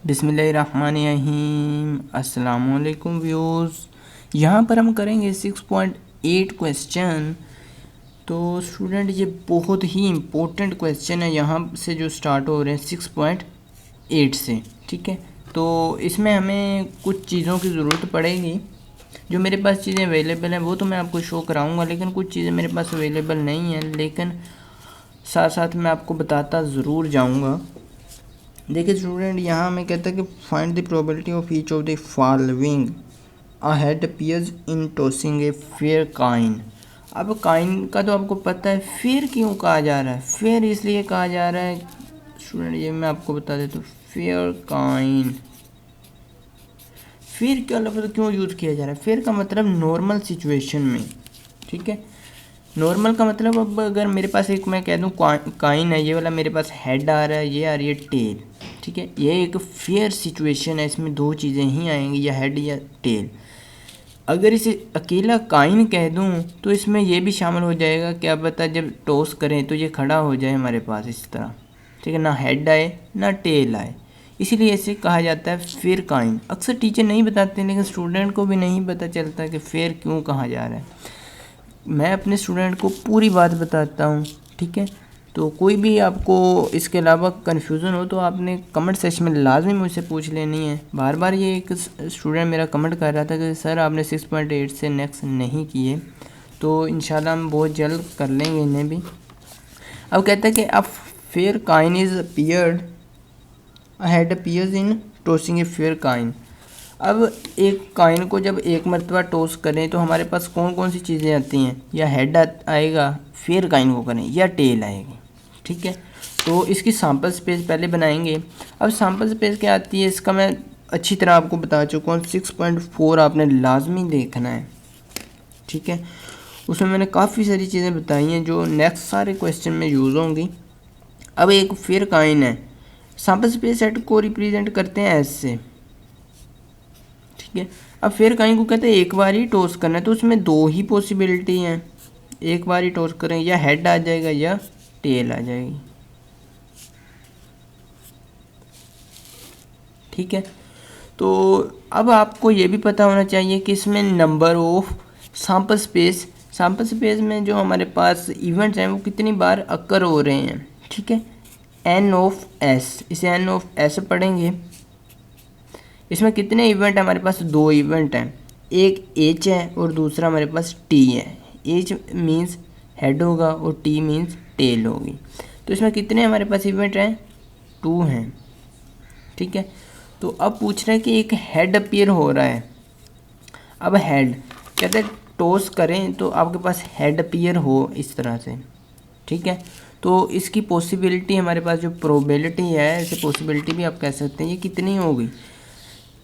बिस्मिल्लाहिर्रहमानिर्रहीम। अस्सलामुअलैकुम व्यूज़। यहाँ पर हम करेंगे 6.8 क्वेश्चन। तो स्टूडेंट ये बहुत ही इम्पोर्टेंट क्वेश्चन है, यहाँ से जो स्टार्ट हो रहे हैं 6.8 से। ठीक है, तो इसमें हमें कुछ चीज़ों की ज़रूरत पड़ेगी। जो मेरे पास चीज़ें अवेलेबल हैं वो तो मैं आपको शो कराऊंगा, लेकिन कुछ चीज़ें मेरे पास अवेलेबल नहीं हैं, लेकिन साथ साथ मैं आपको बताता ज़रूर जाऊंगा। देखिए स्टूडेंट, यहाँ हमें कहता है कि find the probability of each of the following a head appears in tossing a fair coin. अब काइन का तो आपको पता है, फेयर क्यों कहा जा रहा है? फेयर इसलिए कहा जा रहा है स्टूडेंट, ये मैं आपको बता देता हूँ। फेयर काइन, फेयर का लफ्ज़ क्यों यूज़ किया जा रहा है? फेयर का मतलब नॉर्मल सिचुएशन में। ठीक है, नॉर्मल का मतलब अब अगर मेरे पास एक मैं कह दूँ काइन है, ये वाला मेरे पास हेड आ रहा है, ये आ रही है टेल। ठीक है, ये एक फेयर सिचुएशन है, इसमें दो चीज़ें ही आएंगी, या हेड या टेल। अगर इसे अकेला काइन कह दूँ तो इसमें ये भी शामिल हो जाएगा, क्या पता जब टॉस करें तो ये खड़ा हो जाए हमारे पास इस तरह। ठीक है, ना हेड आए ना टेल आए, इसीलिए इसे कहा जाता है फेयर काइन। अक्सर टीचर नहीं बताते, लेकिन स्टूडेंट को भी नहीं पता चलता कि फेयर क्यों कहा जा रहा है। मैं अपने स्टूडेंट को पूरी बात बताता हूँ। ठीक है, तो कोई भी आपको इसके अलावा कन्फ्यूज़न हो तो आपने कमेंट सेक्शन में लाजमी मुझसे पूछ लेनी है। बार बार ये एक स्टूडेंट मेरा कमेंट कर रहा था कि सर आपने 6.8 से नेक्स्ट नहीं किए, तो इंशाल्लाह हम बहुत जल्द कर लेंगे इन्हें भी। अब कहता है कि अब fair coin is appeared, head appears in tossing a fair coin. अब एक काइन को जब एक मरतबा टॉस करें तो हमारे पास कौन कौन सी चीज़ें आती हैं? या हेड आएगा फेयर काइन को करें, या टेल आएगी। ठीक है, तो इसकी सैम्पल स्पेस पहले बनाएंगे। अब सैम्पल स्पेस क्या आती है इसका मैं अच्छी तरह आपको बता चुका हूँ। 6.4 आपने लाजमी देखना है। ठीक है, उसमें मैंने काफ़ी सारी चीज़ें बताई हैं जो नेक्स्ट सारे क्वेश्चन में यूज़ होंगी। अब एक फेयर काइन है, सैम्पल स्पेस सेट को रिप्रेजेंट करते हैं एस से। ठीक है, अब फेयर काइन को कहते हैं एक बार ही टॉस करना है, तो उसमें दो ही पॉसिबिलिटी हैं। एक बार ही टॉस करें, या हेड आ जाएगा या टेल आ जाएगी। ठीक है, तो अब आपको ये भी पता होना चाहिए कि इसमें नंबर ऑफ सैम्पल स्पेस में जो हमारे पास इवेंट्स हैं वो कितनी बार अकर हो रहे हैं। ठीक है, एन ऑफ एस, इसे एन ऑफ एस पढ़ेंगे। इसमें कितने इवेंट हैं हमारे पास? दो इवेंट हैं, एक एच है और दूसरा हमारे पास टी है। एच मीन्स हेड होगा और टी मीन्स टेल होगी। तो इसमें कितने हमारे पास इवेंट हैं? 2 हैं। ठीक है, तो अब पूछ रहे हैं कि एक हेड अपीयर हो रहा है। अब हेड कहते हैं टॉस करें तो आपके पास हेड अपीयर हो इस तरह से। ठीक है, तो इसकी पॉसिबिलिटी हमारे पास जो प्रोबेबिलिटी है, इसे पॉसिबिलिटी भी आप कह सकते हैं, ये कितनी होगी?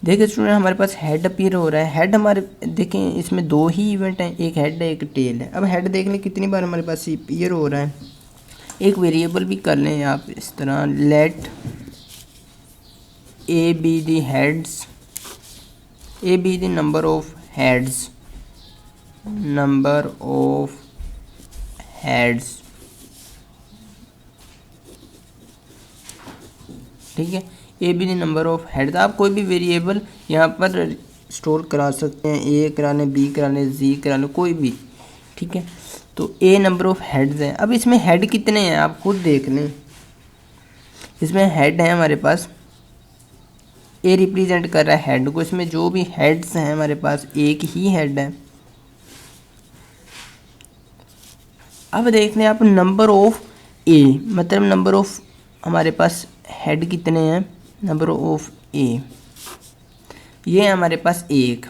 देखिए स्टूडेंट, हमारे पास हेड अपीयर हो रहा है। हेड हमारे देखें इसमें दो ही इवेंट हैं, एक हेड है एक टेल है। अब हेड देख लें कितनी बार हमारे पास अपीयर हो रहा है। एक वेरिएबल भी कर लें आप इस तरह, let A be the heads, A be the number of heads, number of heads. ठीक है, A be the number of heads. आप कोई भी वेरिएबल यहाँ पर स्टोर करा सकते हैं, ए करा लें, बी करा लें, जी करा लें, कोई भी। ठीक है, तो ए नंबर ऑफ हेड्स हैं। अब इसमें हेड कितने हैं आप खुद देख लें। इसमें हेड है हमारे पास, ए रिप्रेजेंट कर रहा है हेड को, इसमें जो भी हेड्स हैं हमारे पास एक ही हेड है। अब देख लें आप नंबर ऑफ ए, मतलब नंबर ऑफ हमारे पास हेड कितने हैं? नंबर ऑफ ए, ये है हमारे पास एक।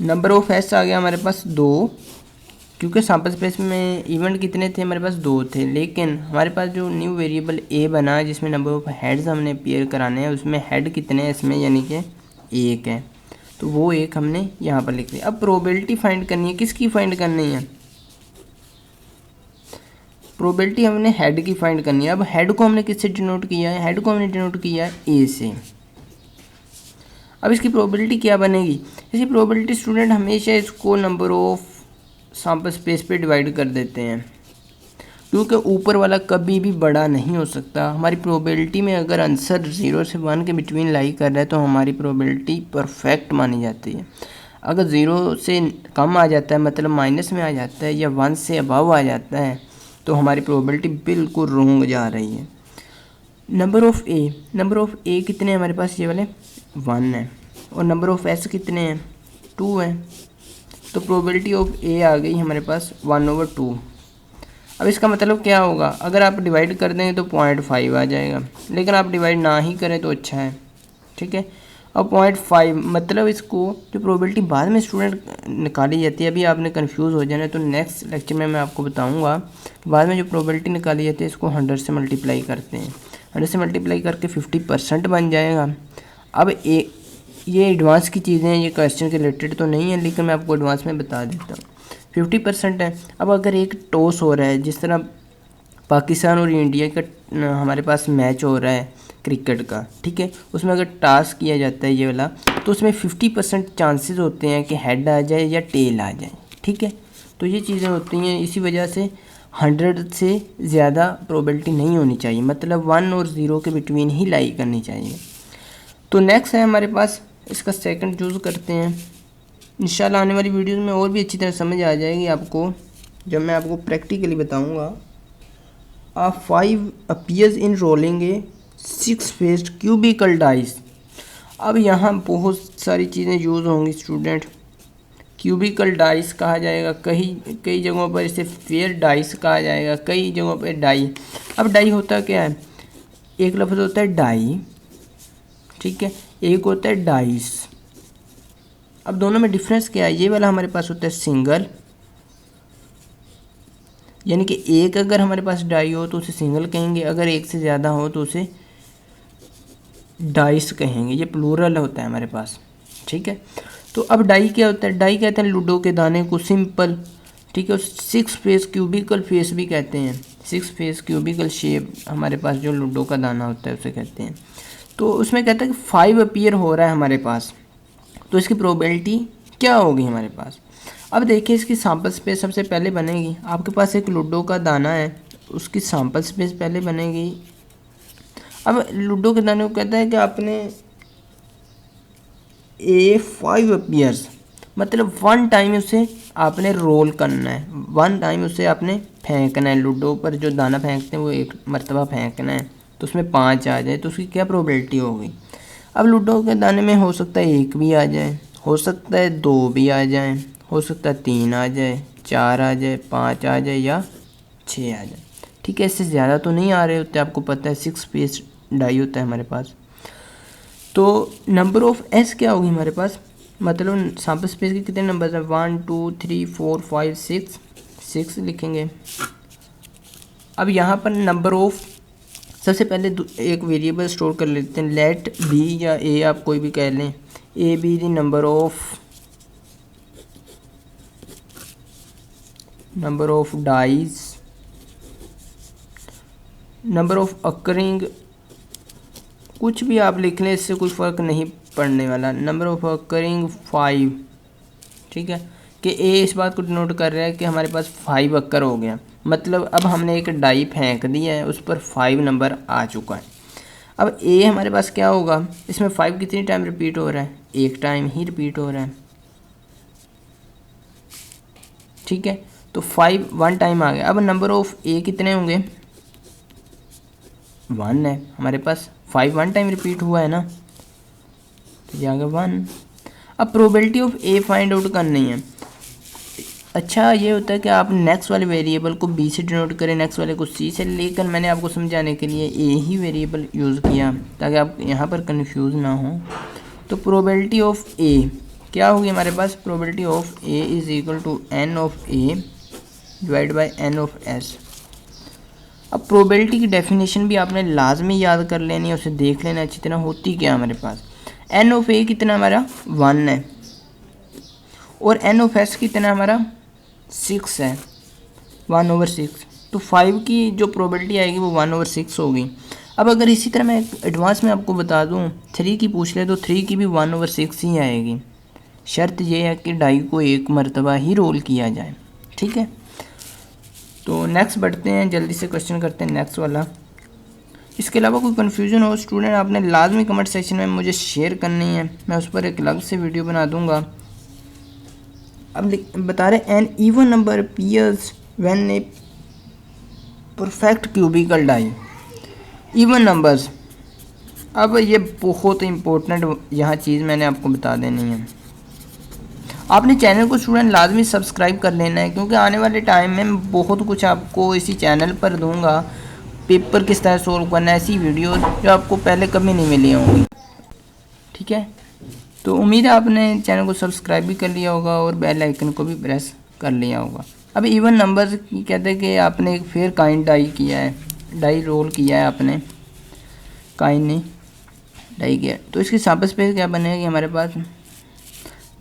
नंबर ऑफ एस आ गया हमारे पास 2, क्योंकि सैम्पल स्पेस में इवेंट कितने थे? हमारे पास 2 थे। लेकिन हमारे पास जो न्यू वेरिएबल ए बना है जिसमें नंबर ऑफ हेड्स हमने अपीयर कराने हैं, उसमें हेड कितने हैं इसमें, यानी कि 1 है। तो वो एक हमने यहाँ पर लिख दिया। अब प्रोबेबिलिटी फाइंड करनी है, किसकी फाइंड करनी है? प्रोबेबिलिटी हमने हेड की फाइंड करनी है। अब हेड को हमने किससे डिनोट किया है? हेड को हमने डिनोट किया है ए से। अब इसकी प्रोबेबिलिटी क्या बनेगी? इसकी प्रोबेबिलिटी स्टूडेंट हमेशा इसको नंबर ऑफ सैम्पल स्पेस पे डिवाइड कर देते हैं। क्योंकि ऊपर वाला कभी भी बड़ा नहीं हो सकता। हमारी प्रोबेबिलिटी में अगर आंसर 0 से 1 के बिटवीन लाई कर रहा है तो हमारी प्रोबेबिलिटी परफेक्ट मानी जाती है। अगर 0 से कम आ जाता है, मतलब माइनस में आ जाता है, या 1 से अबव आ जाता है, तो हमारी प्रोबेबिलिटी बिल्कुल रॉन्ग जा रही है। नंबर ऑफ़ ए कितने हैं हमारे पास? ये वाले 1 है। और नंबर ऑफ़ एस कितने हैं? 2 है। तो प्रोबेबिलिटी ऑफ ए आ गई हमारे पास 1/2। अब इसका मतलब क्या होगा? अगर आप डिवाइड कर देंगे तो 0.5 आ जाएगा, लेकिन आप डिवाइड ना ही करें तो अच्छा है, ठीक है। अब 0.5 मतलब इसको जो प्रोबेबिलिटी बाद में स्टूडेंट निकाली जाती है, अभी आपने कंफ्यूज हो जाना है तो नेक्स्ट लेक्चर में मैं आपको बताऊंगा कि बाद में जो प्रोबेबिलिटी निकाली जाती है इसको 100 से मल्टीप्लाई करते हैं। 100 से मल्टीप्लाई करके 50% बन जाएगा। अब ये एडवांस की चीज़ें हैं, ये क्वेश्चन के रिलेटेड तो नहीं है, लेकिन मैं आपको एडवांस में बता देता हूँ। 50% है। अब अगर एक टॉस हो रहा है, जिस तरह पाकिस्तान और इंडिया का हमारे पास मैच हो रहा है क्रिकेट का, ठीक है, उसमें अगर टास्क किया जाता है ये वाला, तो उसमें 50% चांसेस होते हैं कि हेड आ जाए या टेल आ जाए, ठीक है। तो ये चीज़ें होती हैं, इसी वजह से 100 से ज़्यादा प्रोबेबिलिटी नहीं होनी चाहिए, मतलब 1 और 0 के बिटवीन ही लाई करनी चाहिए। तो नेक्स्ट है हमारे पास, इसका सेकंड चूज़ करते हैं। इंशाल्लाह आने वाली वीडियोस में और भी अच्छी तरह समझ आ जाएगी आपको, जब मैं आपको प्रैक्टिकली बताऊंगा। A 5 appears in rolling a 6-faced cubical dice। अब यहाँ बहुत सारी चीज़ें यूज़ होंगी स्टूडेंट। क्यूबिकल डाइस कहा जाएगा, कई जगहों पर इसे फेयर डाइस कहा जाएगा, कई जगहों पर डाई। अब डाई होता क्या है? एक लफ्ज़ होता है डाई, ठीक है, एक होता है डाइस। अब दोनों में डिफरेंस क्या है? ये वाला हमारे पास होता है सिंगल, यानी कि एक अगर हमारे पास डाई हो तो उसे सिंगल कहेंगे, अगर एक से ज़्यादा हो तो उसे डाइस कहेंगे। ये प्लूरल होता है हमारे पास, ठीक है। तो अब डाई क्या होता है? डाई कहते हैं लूडो के दाने को, सिंपल, ठीक है। 6 फेस क्यूबिकल फेस भी कहते हैं, 6 फेस क्यूबिकल शेप हमारे पास जो लूडो का दाना होता है उसे कहते हैं। तो उसमें कहता है कि 5 अपीयर हो रहा है हमारे पास, तो इसकी प्रोबेबिलिटी क्या होगी हमारे पास? अब देखिए इसकी सैंपल स्पेस सबसे पहले बनेगी। आपके पास एक लूडो का दाना है, उसकी सैंपल स्पेस पहले बनेगी। अब लूडो के दाने को कहता है कि आपने A5 अपीयर्स, मतलब 1 टाइम उसे आपने रोल करना है, 1 टाइम उसे आपने फेंकना है। लूडो पर जो दाना फेंकते हैं वो 1 मरतबा फेंकना है, तो उसमें 5 आ जाए तो उसकी क्या प्रोबेबिलिटी होगी? अब लूडो के दाने में हो सकता है 1 भी आ जाए, हो सकता है 2 भी आ जाए, हो सकता है 3 आ जाए, 4 आ जाए, 5 आ जाए या 6 आ जाए, ठीक है। इससे ज़्यादा तो नहीं आ रहे होते, आपको पता है 6 फेस डाई होता है हमारे पास। तो नंबर ऑफ एस क्या होगी हमारे पास? मतलब सैंपल स्पेस के कितने नंबर हैं? 1 2 3 4 5 6 लिखेंगे। अब यहाँ पर नंबर ऑफ, सबसे पहले एक वेरिएबल स्टोर कर लेते हैं, लेट बी या ए, आप कोई भी कह लें, A be the number of dies, number of occurring, कुछ भी आप लिख लें, इससे कोई फ़र्क नहीं पड़ने वाला। नंबर ऑफ अकरिंग 5, ठीक है, कि ए इस बात को डिनोट कर रहा है कि हमारे पास 5 अक्कर हो गया, मतलब अब हमने एक डाई फेंक दिया है, उस पर 5 नंबर आ चुका है। अब ए हमारे पास क्या होगा? इसमें 5 कितनी टाइम रिपीट हो रहा है? 1 टाइम ही रिपीट हो रहा है, ठीक है। तो 5 1 टाइम आ गया। अब नंबर ऑफ ए कितने होंगे? 1 है हमारे पास, 5 1 टाइम रिपीट हुआ है ना, तो ये आ गया 1। अब probability of A find out करनी है। अच्छा, ये होता है कि आप नेक्स्ट वाले वेरिएबल को बी से डिनोट करें, नेक्स्ट वाले को सी से, लेकिन मैंने आपको समझाने के लिए ए ही वेरिएबल यूज़ किया ताकि आप यहाँ पर कंफ्यूज ना हो। तो प्रोबेबिलिटी ऑफ ए क्या होगी हमारे पास? Probability of A is equal to N of A divide by N of S. अब प्रोबेबिलिटी की डेफिनेशन भी आपने लाजमी याद कर लेनी है, उसे देख लेना अच्छी तरह होती क्या हमारे पास। एन ऑफ ए कितना हमारा? 1 है, और एन ऑफ एस कितना हमारा? 6 है, 1/6। तो 5 की जो प्रोबेबिलिटी आएगी वो 1/6 होगी। अब अगर इसी तरह मैं एडवांस में आपको बता दूं, 3 की पूछ ले तो 3 की भी 1/6 ही आएगी। शर्त यह है कि डाई को 1 मरतबा ही रोल किया जाए, ठीक है। तो नेक्स्ट बढ़ते हैं, जल्दी से क्वेश्चन करते हैं नेक्स्ट वाला। इसके अलावा कोई कन्फ्यूजन हो स्टूडेंट, आपने लाजमी कमेंट सेक्शन में मुझे शेयर करनी है, मैं उस पर एक अलग से वीडियो बना दूंगा। अब बता रहे an even number appears when a perfect cubical die. Even numbers, अब ये बहुत इंपॉर्टेंट यहाँ चीज़ मैंने आपको बता देनी है। आपने चैनल को स्टूडेंट लाजमी सब्सक्राइब कर लेना है, क्योंकि आने वाले टाइम में बहुत कुछ आपको इसी चैनल पर दूंगा। पेपर किस तरह सोल्व करना है, ऐसी वीडियो जो आपको पहले कभी नहीं मिली होंगी, ठीक है। तो उम्मीद है आपने चैनल को सब्सक्राइब भी कर लिया होगा और बेल आइकन को भी प्रेस कर लिया होगा। अब इवन नंबर्स कहते हैं कि आपने एक फेयर काइंड डाई किया है, डाई रोल किया है आपने, काइंड ने डाई किया, तो इसकी सापस पे क्या बनेगी हमारे पास।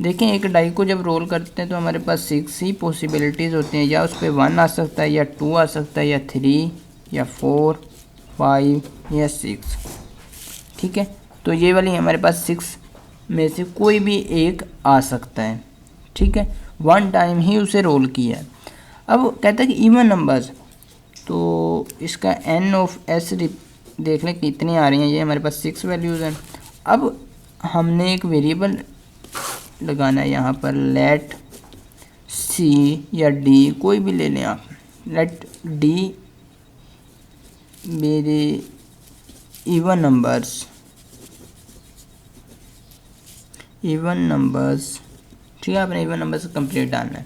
देखें एक डाई को जब रोल करते हैं तो हमारे पास 6 ही पॉसिबिलिटीज़ होती हैं, या उस पर 1 आ सकता है, या 2 आ सकता है, या 3, या 4, 5 या 6, ठीक है। तो ये वाली हमारे पास 6 में से कोई भी एक आ सकता है, ठीक है। 1 टाइम ही उसे रोल किया है। अब कहता है कि इवन नंबर्स, तो इसका n ऑफ s देख लें कितनी आ रही हैं, ये हमारे पास 6 वैल्यूज़ हैं। अब हमने एक वेरिएबल लगाना है यहाँ पर, लेट c या d कोई भी ले लें आप, लेट d मेरे इवन नंबर्स, ठीक है। आपने इवन नंबर्स कंप्लीट डालना है,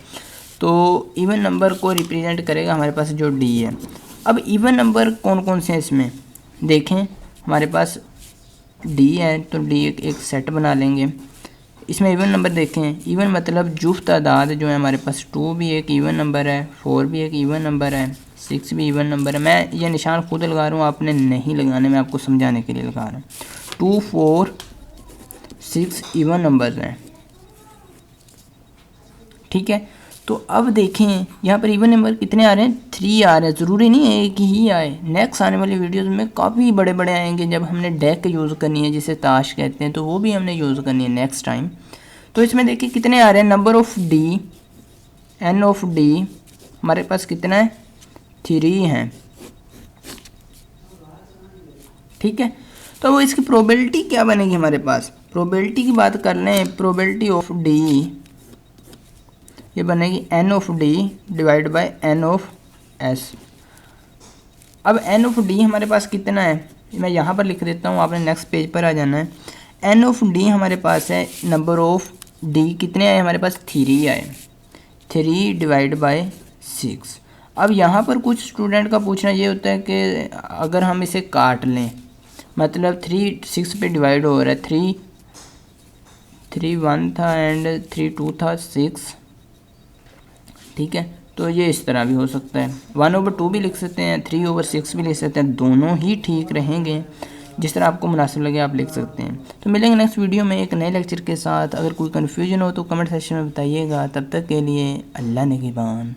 तो इवन नंबर को रिप्रेजेंट करेगा हमारे पास जो d है। अब इवन नंबर कौन कौन से हैं इसमें देखें, हमारे पास d है तो d एक सेट बना लेंगे। इसमें इवन नंबर देखें, इवन मतलब जुफ्त तादाद जो है हमारे पास, 2 भी एक इवन नंबर है, 4 भी एक इवन नंबर है, 6 भी इवन नंबर है। मैं ये निशान खुद लगा रहा हूँ, आपने नहीं लगाने, मैं आपको समझाने के लिए लगा रहा हूँ। 2, 4, 6 इवन नंबर्स हैं, ठीक है। तो अब देखें यहाँ पर इवन नंबर कितने आ रहे हैं, 3 आ रहे हैं, ज़रूरी नहीं है एक ही आए। नेक्स्ट आने वाली वीडियोस में काफ़ी बड़े बड़े आएंगे, जब हमने डेक यूज़ करनी है जिसे ताश कहते हैं, तो वो भी हमने यूज़ करनी है नेक्स्ट टाइम। तो इसमें देखिए कितने आ रहे हैं, number of D, n of D हमारे पास कितना है, 3 हैं, ठीक है। तो वो इसकी प्रोबेबिलिटी क्या बनेगी हमारे पास, प्रोबेबिलिटी की बात कर लें, प्रोबेबिलिटी ऑफ डी ये बनेगी n of d divide by n of s। अब n ऑफ d हमारे पास कितना है, मैं यहाँ पर लिख देता हूँ, आपने नेक्स्ट पेज पर आ जाना है। n ऑफ d हमारे पास है, नंबर ऑफ d कितने आए हमारे पास, 3 आए, 3 डिवाइड बाय 6। अब यहाँ पर कुछ स्टूडेंट का पूछना ये होता है कि अगर हम इसे काट लें, मतलब 3 6 पे डिवाइड हो रहा है, 3 1 था एंड 3 2 था, 6, ठीक है। तो ये इस तरह भी हो सकता है, 1/2 भी लिख सकते हैं, 3/6 भी लिख सकते हैं, दोनों ही ठीक रहेंगे, जिस तरह आपको मुनासिब लगे आप लिख सकते हैं। तो मिलेंगे नेक्स्ट वीडियो में एक नए लेक्चर के साथ। अगर कोई कन्फ्यूजन हो तो कमेंट सेक्शन में बताइएगा। तब तक के लिए अल्लाह निगहबान।